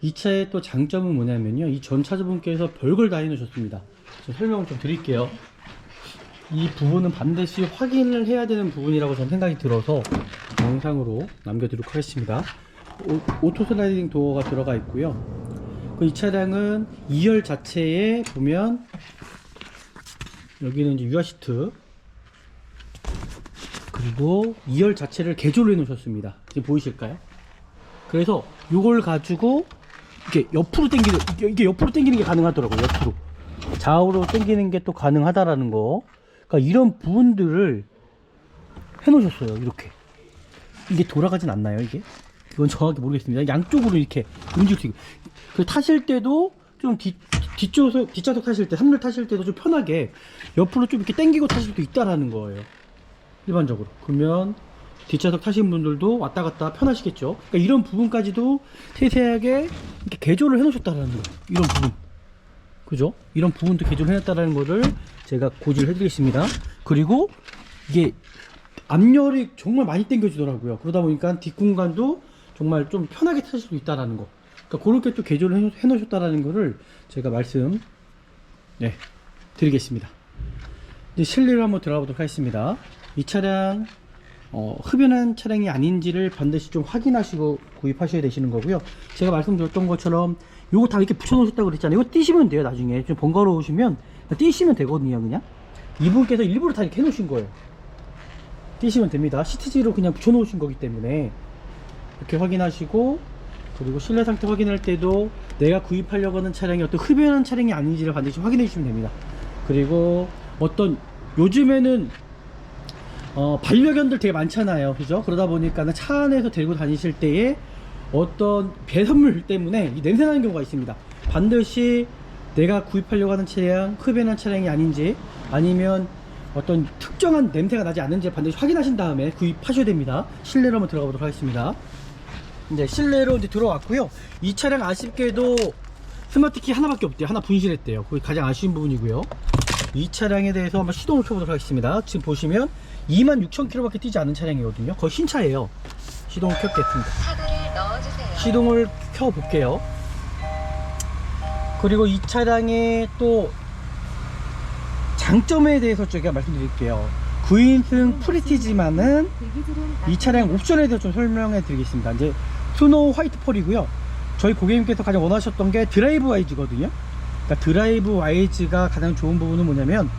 이 차의 또 장점은 뭐냐면요, 이 전 차주분께서 별걸 다 해놓으셨습니다. 설명을 좀 드릴게요. 이 부분은 반드시 확인을 해야 되는 부분이라고 저는 생각이 들어서 영상으로 남겨드리도록 하겠습니다. 오토 슬라이딩 도어가 들어가 있고요. 이 차량은 2열 자체에 보면 여기는 이제 유아 시트, 그리고 2열 자체를 개조를 해 놓으셨습니다. 지금 보이실까요? 그래서 이걸 가지고 이렇게 옆으로 당기는, 이게 옆으로 당기는 게 가능하더라고요. 옆으로 좌우로 당기는 게 또 가능하다라는 거. 그러니까 이런 부분들을 해 놓으셨어요. 이렇게 이게 돌아가진 않나요? 이건 정확히 모르겠습니다. 양쪽으로 이렇게 움직일 수 있고, 그 타실 때도 좀 뒷좌석 타실 때, 3열 타실 때도 좀 편하게 옆으로 좀 이렇게 당기고 타실 수도 있다라는 거예요. 일반적으로. 그러면 뒷좌석 타신 분들도 왔다 갔다 편하시겠죠. 그러니까 이런 부분까지도 세세하게 이렇게 개조를 해 놓으셨다라는 거예요. 이런 부분. 그죠? 이런 부분도 개조를 해 놨다라는 거를 제가 고지를 해 드리겠습니다. 그리고 이게 앞열이 정말 많이 당겨지더라고요. 그러다 보니까 뒷공간도 정말 좀 편하게 타실 수 있다라는 거. 그러니까 그렇게 또 개조를 해 놓으셨다라는 거를 제가 말씀 드리겠습니다. 이제 실내로 한번 들어가 보도록 하겠습니다. 이 차량 흡연한 차량이 아닌지를 반드시 좀 확인하시고 구입하셔야 되시는 거고요. 제가 말씀드렸던 것처럼 요거 다 이렇게 붙여 놓으셨다고 그랬잖아요. 이거 띄시면 돼요. 나중에 좀 번거로우시면 띄시면 되거든요. 그냥 이분께서 일부러 다 이렇게 해 놓으신 거예요. 띄시면 됩니다. 시트지로 그냥 붙여 놓으신 거기 때문에 이렇게 확인하시고, 그리고 실내 상태 확인할 때도 내가 구입하려고 하는 차량이 어떤 흡연한 차량이 아닌지를 반드시 확인해 주시면 됩니다. 그리고 어떤 요즘에는 반려견들 되게 많잖아요. 그죠? 그러다 보니까 차 안에서 데리고 다니실 때에 어떤 배선물 때문에 이 냄새 나는 경우가 있습니다. 반드시 내가 구입하려고 하는 차량 흡연한 차량이 아닌지, 아니면 어떤 특정한 냄새가 나지 않는지 반드시 확인하신 다음에 구입하셔야 됩니다. 실내로 한번 들어가 보도록 하겠습니다. 이제 실내로 이제 들어왔고요. 이 차량 아쉽게도 스마트키 하나밖에 없대요. 하나 분실했대요. 그게 가장 아쉬운 부분이고요. 이 차량에 대해서 한번 시동을 켜보도록 하겠습니다. 지금 보시면 26,000km 밖에 뛰지 않은 차량이거든요. 거의 신차예요. 시동을 켰겠습니다. 시동을 켜볼게요. 그리고 이 차량의 또 장점에 대해서 제가 말씀드릴게요. 9인승 프리티지만은 이 차량 옵션에 대해서 좀 설명해 드리겠습니다. 이제 스노우 화이트 펄이고요. 저희 고객님께서 가장 원하셨던 게 드라이브 와이즈거든요. 그러니까 드라이브 와이즈가 가장 좋은 부분은 뭐냐면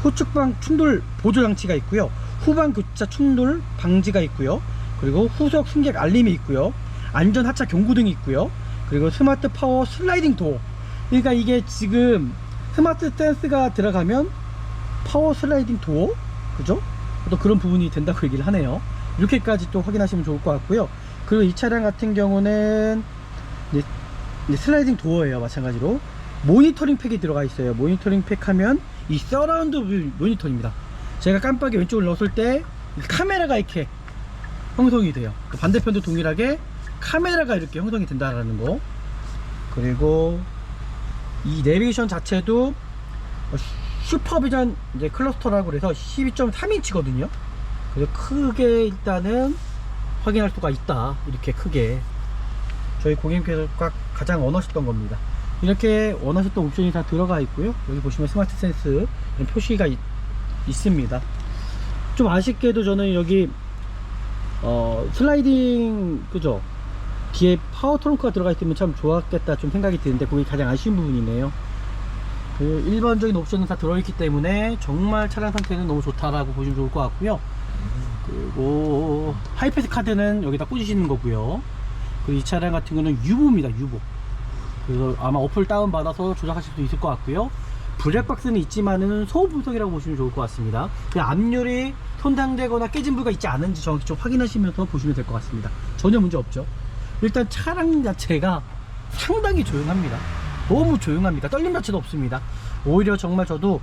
후측방 충돌 보조 장치가 있고요. 후방 교차 충돌 방지가 있고요. 그리고 후속 승객 알림이 있고요. 안전 하차 경고등이 있고요. 그리고 스마트 파워 슬라이딩 도어. 그러니까 이게 지금 스마트 센스가 들어가면 파워 슬라이딩 도어, 그죠? 또 그런 부분이 된다고 얘기를 하네요. 이렇게까지 또 확인하시면 좋을 것 같고요. 그리고 이 차량 같은 경우는 이제 슬라이딩 도어예요. 마찬가지로 모니터링 팩이 들어가 있어요. 모니터링 팩 하면 이 서라운드 뷰 모니터입니다. 제가 깜빡이 왼쪽을 넣었을 때 카메라가 이렇게 형성이 돼요. 반대편도 동일하게 카메라가 이렇게 형성이 된다라는 거. 그리고 이 내비게이션 자체도 슈퍼비전 이제 클러스터라고 그래서 12.3인치거든요. 그래서 크게 일단은 확인할 수가 있다. 이렇게 크게 저희 고객님께서 가장 원하셨던 겁니다. 이렇게 원하셨던 옵션이 다 들어가 있고요. 여기 보시면 스마트 센스 표시가 있습니다. 좀 아쉽게도 저는 여기 슬라이딩, 그죠? 뒤에 파워 트렁크가 들어가 있으면 참 좋았겠다 좀 생각이 드는데 그게 가장 아쉬운 부분이네요. 그 일반적인 옵션은 다 들어있기 때문에 정말 차량 상태는 너무 좋다라고 보시면 좋을 것 같고요. 그리고 하이패스 카드는 여기다 꽂으시는 거고요. 그리고 이 차량 같은 경우는 유보입니다. 유보. 그래서 아마 어플 다운 받아서 조작하실 수 있을 것 같고요. 블랙박스는 있지만은 소음 분석이라고 보시면 좋을 것 같습니다. 그 앞열이 손상되거나 깨진 부위가 있지 않은지 정확히 좀 확인하시면서 보시면 될 것 같습니다. 전혀 문제 없죠. 일단 차량 자체가 상당히 조용합니다. 너무 조용합니다. 떨림 자체도 없습니다. 오히려 정말 저도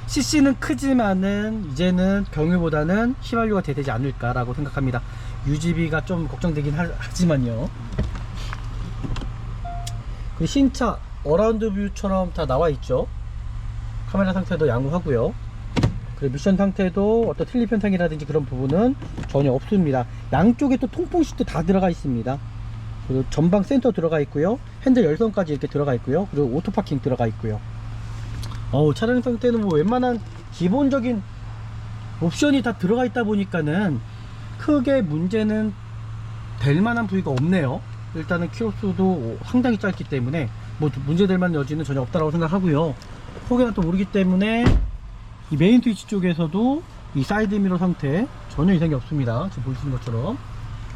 CC는 크지만은 이제는 경유보다는 휘발유가 되지 않을까라고 생각합니다. 유지비가 좀 걱정되긴 하지만요. 그 신차 어라운드 뷰처럼 다 나와 있죠. 카메라 상태도 양호하고요. 그리고 미션 상태도 어떤 틀립 현상이라든지 그런 부분은 전혀 없습니다. 양쪽에 또 통풍 시트 다 들어가 있습니다. 그리고 전방 센터 들어가 있고요. 핸들 열선까지 이렇게 들어가 있고요. 그리고 오토 파킹 들어가 있고요. 차량 상태는 뭐 웬만한 기본적인 옵션이 다 들어가 있다 보니까는 크게 문제는 될 만한 부위가 없네요. 일단은 키로수도 상당히 짧기 때문에 뭐 문제될 만한 여지는 전혀 없다고 생각하고요. 폭에가 또 오르기 때문에 이 메인 스위치 쪽에서도 이 사이드 미러 상태 전혀 이상이 없습니다. 지금 보시는 것처럼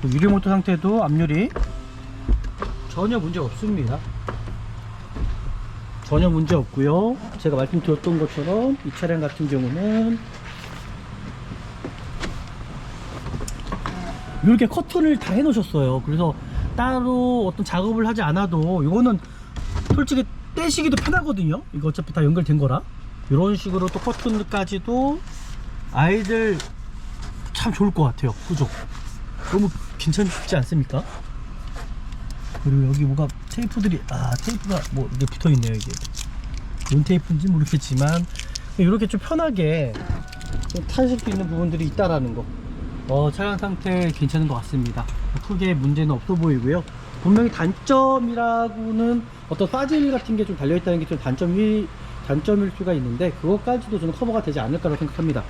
유리 모터 상태도 앞유리 전혀 문제 없습니다. 전혀 문제 없고요. 제가 말씀드렸던 것처럼 이 차량 같은 경우는 이렇게 커튼을 다 해 놓으셨어요. 그래서 따로 어떤 작업을 하지 않아도 이거는 솔직히 떼시기도 편하거든요. 이거 어차피 다 연결된 거라. 이런 식으로 또 커튼까지도 아이들 참 좋을 것 같아요. 그죠? 너무 괜찮지 않습니까? 그리고 여기 뭐가 테이프들이 테이프가 뭐 이게 붙어 있네요. 이게 뭔 테이프인지 모르겠지만 이렇게 좀 편하게 좀 타실 수 있는 부분들이 있다라는 거. 차량 상태 괜찮은 것 같습니다. 크게 문제는 없어 보이고요. 분명히 단점이라고는 어떤 빠질 같은 게 좀 달려있다는 게 좀 단점일 수가 있는데, 그것까지도 저는 커버가 되지 않을까라고 생각합니다.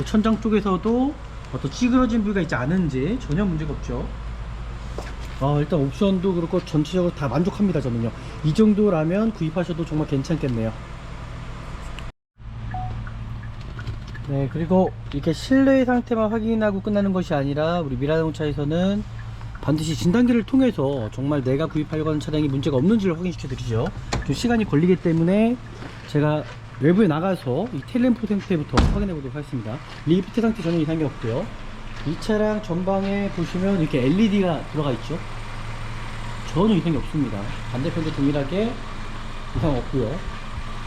천장 쪽에서도 어떤 찌그러진 부위가 있지 않은지 전혀 문제가 없죠. 일단 옵션도 그렇고 전체적으로 다 만족합니다. 저는요, 이 정도라면 구입하셔도 정말 괜찮겠네요. 네, 그리고 이렇게 실내 상태만 확인하고 끝나는 것이 아니라 우리 미라자동차에서는 반드시 진단기를 통해서 정말 내가 구입하려고 하는 차량이 문제가 없는지를 확인시켜 드리죠. 좀 시간이 걸리기 때문에 제가 외부에 나가서 이 테일램프 상태부터 확인해 보도록 하겠습니다. 리프트 상태 전혀 이상이 없고요. 이 차량 전방에 보시면 이렇게 LED가 들어가 있죠. 전혀 이상이 없습니다. 반대편도 동일하게 이상 없고요.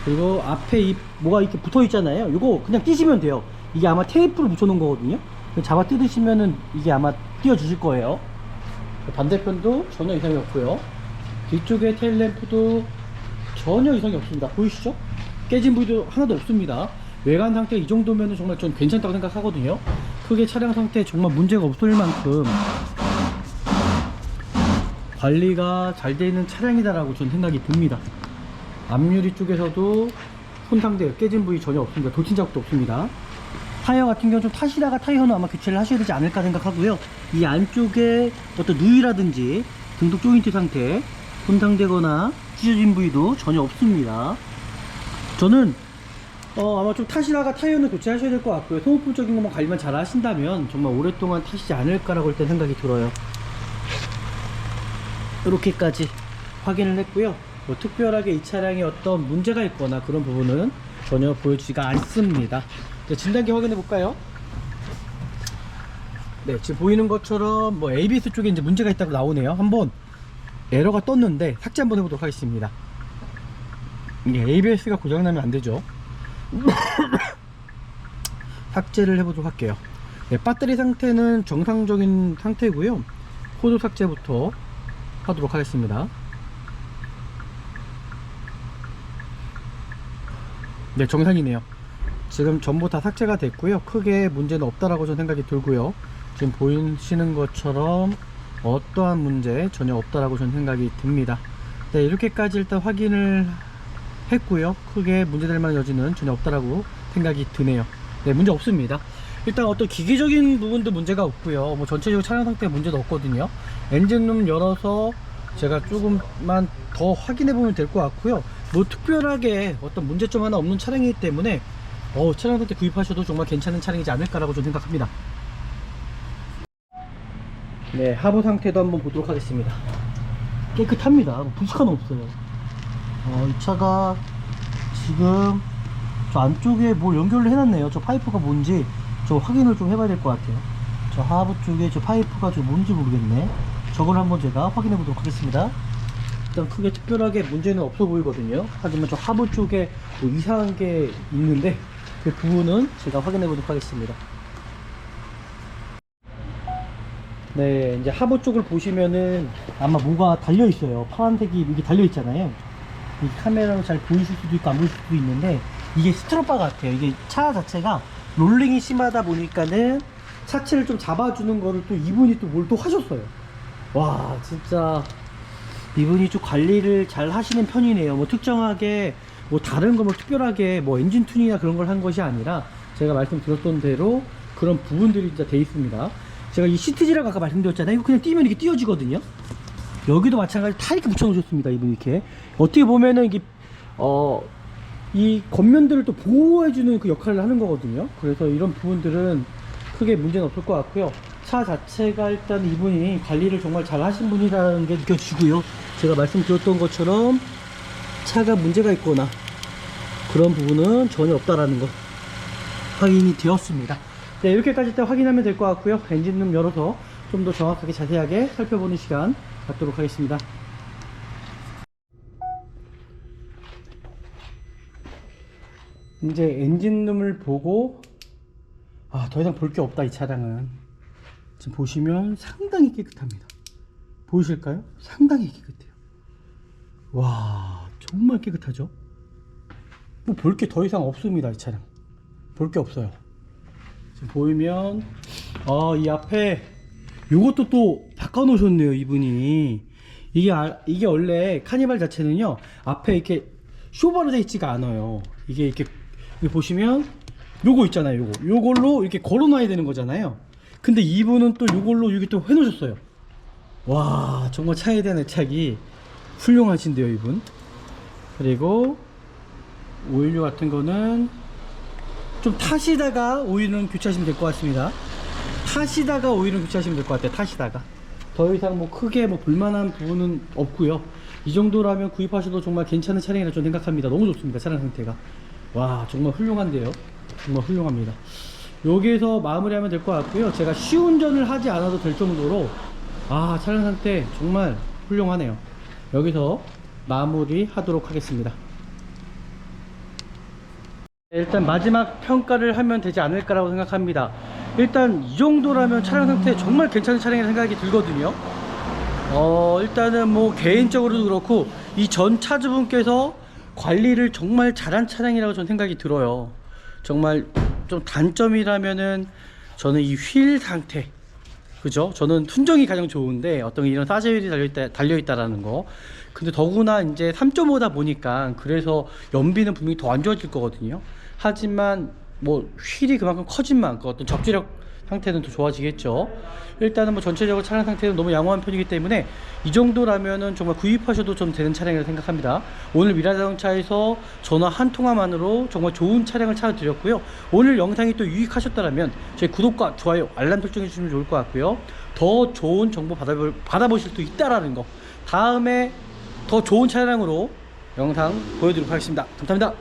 그리고 앞에 뭐가 이렇게 붙어 있잖아요. 이거 그냥 띄시면 돼요. 이게 아마 테이프를 붙여 놓은 거거든요. 잡아 뜯으시면은 이게 아마 띄워 주실 거예요. 반대편도 전혀 이상이 없고요. 뒤쪽에 테일램프도 전혀 이상이 없습니다. 보이시죠? 깨진 부위도 하나도 없습니다. 외관 상태 이 정도면 정말 전 괜찮다고 생각하거든요. 크게 차량 상태에 정말 문제가 없을 만큼 관리가 잘 되어 있는 차량이다라고 저는 생각이 듭니다. 앞유리 쪽에서도 손상대 깨진 부위 전혀 없습니다. 돌침 자국도 없습니다. 타이어 같은 경우는 좀 타시다가 타이어는 아마 교체를 하셔야 되지 않을까 생각하고요. 이 안쪽에 어떤 누이라든지 등속 조인트 상태 손상되거나 찢어진 부위도 전혀 없습니다. 저는 아마 좀 타시다가 타이어는 교체하셔야 될 것 같고요. 소모품적인 것만 관리만 잘 하신다면 정말 오랫동안 타시지 않을까라고 일단 생각이 들어요. 이렇게까지 확인을 했고요. 뭐 특별하게 이 차량에 어떤 문제가 있거나 그런 부분은 전혀 보여지지가 않습니다. 진단기 확인해 볼까요? 네, 지금 보이는 것처럼 뭐 ABS 쪽에 이제 문제가 있다고 나오네요. 한번 에러가 떴는데 삭제 한번 해보도록 하겠습니다. 이게 ABS가 고장나면 안 되죠. 삭제를 해보도록 할게요. 네, 배터리 상태는 정상적인 상태고요. 호도 삭제부터 하도록 하겠습니다. 네, 정상이네요. 지금 전부 다 삭제가 됐고요. 크게 문제는 없다라고 저는 생각이 들고요. 지금 보이시는 것처럼 어떠한 문제 전혀 없다라고 저는 생각이 듭니다. 네, 이렇게까지 일단 확인을 했고요. 크게 문제될 만한 여지는 전혀 없다라고 생각이 드네요. 네, 문제 없습니다. 일단 어떤 기계적인 부분도 문제가 없고요. 뭐 전체적으로 차량 상태에 문제도 없거든요. 엔진룸 열어서 제가 조금만 더 확인해 보면 될 것 같고요. 뭐 특별하게 어떤 문제점 하나 없는 차량이기 때문에 차량 상태 구입하셔도 정말 괜찮은 차량이지 않을까라고 저는 생각합니다. 네, 하부 상태도 한번 보도록 하겠습니다. 깨끗합니다. 부식 하나 없어요. 이 차가 지금 저 안쪽에 뭘 연결을 해놨네요. 저 파이프가 뭔지 저 확인을 좀 해봐야 될 것 같아요. 저 하부 쪽에 저 파이프가 좀 뭔지 모르겠네. 저걸 한번 제가 확인해 보도록 하겠습니다. 일단 크게 특별하게 문제는 없어 보이거든요. 하지만 저 하부 쪽에 뭐 이상한 게 있는데 그 부분은 제가 확인해 보도록 하겠습니다. 네, 이제 하부 쪽을 보시면은 아마 뭐가 달려 있어요. 파란색이 이게 달려 있잖아요. 이 카메라로 잘 보이실 수도 있고 안 보이실 수도 있는데 이게 스트로바 같아요. 이게 차 자체가 롤링이 심하다 보니까는 차체를 좀 잡아주는 거를 또 이분이 또 뭘 또 하셨어요. 와, 진짜 이분이 좀 관리를 잘 하시는 편이네요. 뭐 특정하게 뭐 다른 거 뭐 특별하게 뭐 엔진 튜닝이나 그런 걸 한 것이 아니라 제가 말씀드렸던 대로 그런 부분들이 진짜 돼 있습니다. 제가 이 시트지라고 아까 말씀드렸잖아요. 이거 그냥 띄면 이렇게 띄워지거든요. 여기도 마찬가지로 다 이렇게 붙여 놓으셨습니다. 이분 이렇게 어떻게 보면은 이게 이 겉면들을 또 보호해주는 그 역할을 하는 거거든요. 그래서 이런 부분들은 크게 문제는 없을 것 같고요. 차 자체가 일단 이분이 관리를 정말 잘 하신 분이라는 게 느껴지고요. 제가 말씀드렸던 것처럼 차가 문제가 있거나 그런 부분은 전혀 없다라는 거 확인이 되었습니다. 네, 이렇게까지 일단 확인하면 될 것 같고요. 엔진룸 열어서 좀 더 정확하게 자세하게 살펴보는 시간 갖도록 하겠습니다. 이제 엔진룸을 보고 더 이상 볼 게 없다. 이 차량은 지금 보시면 상당히 깨끗합니다. 보이실까요? 상당히 깨끗해요. 와, 정말 깨끗하죠? 뭐 볼 게 더 이상 없습니다. 이 차량 볼 게 없어요. 지금 보이면 이 앞에 요것도 또 바꿔 놓으셨네요, 이분이. 이게 원래 카니발 자체는요, 앞에 이렇게 쇼바로 되어 있지가 않아요. 이게 이렇게 여기 보시면 요거 있잖아요, 요걸로 이렇게 걸어 놔야 되는 거잖아요. 근데 이분은 또 요걸로 여기 또 해 놓으셨어요. 와, 정말 차에 대한 애착이 훌륭하신데요, 이분. 그리고 오일류 같은 거는 좀 타시다가 오일은 교체하시면 될 것 같습니다. 타시다가 오일은 교체하시면 될 것 같아요. 타시다가 더 이상 뭐 크게 뭐 볼만한 부분은 없고요. 이 정도라면 구입하셔도 정말 괜찮은 차량이라 좀 생각합니다. 너무 좋습니다, 차량 상태가. 와, 정말 훌륭한데요. 정말 훌륭합니다. 여기에서 마무리하면 될 것 같고요. 제가 시운전을 하지 않아도 될 정도로 차량 상태 정말 훌륭하네요. 여기서 마무리 하도록 하겠습니다. 일단 마지막 평가를 하면 되지 않을까라고 생각합니다. 일단 이 정도라면 차량 상태 정말 괜찮은 차량이라는 생각이 들거든요. 일단은 뭐 개인적으로도 그렇고 이 전 차주분께서 관리를 정말 잘한 차량이라고 저는 생각이 들어요. 정말 좀 단점이라면은 저는 이 휠 상태, 그죠? 저는 순정이 가장 좋은데 어떤 이런 사제율이 달려있다라는 거. 근데 더구나 이제 3.5다 보니까 그래서 연비는 분명히 더 안 좋아질 거거든요. 하지만 뭐 휠이 그만큼 커진 만큼 어떤 접지력 상태는 더 좋아지겠죠. 일단은 뭐 전체적으로 차량 상태는 너무 양호한 편이기 때문에 이 정도라면은 정말 구입하셔도 좀 되는 차량이라고 생각합니다. 오늘 미라자동차에서 전화 한 통화만으로 정말 좋은 차량을 찾아드렸고요. 오늘 영상이 또 유익하셨다면 저희 구독과 좋아요, 알람 설정해 주시면 좋을 것 같고요. 더 좋은 정보 받아보실 수 있다라는 거, 다음에 더 좋은 차량으로 영상 보여드리도록 하겠습니다. 감사합니다.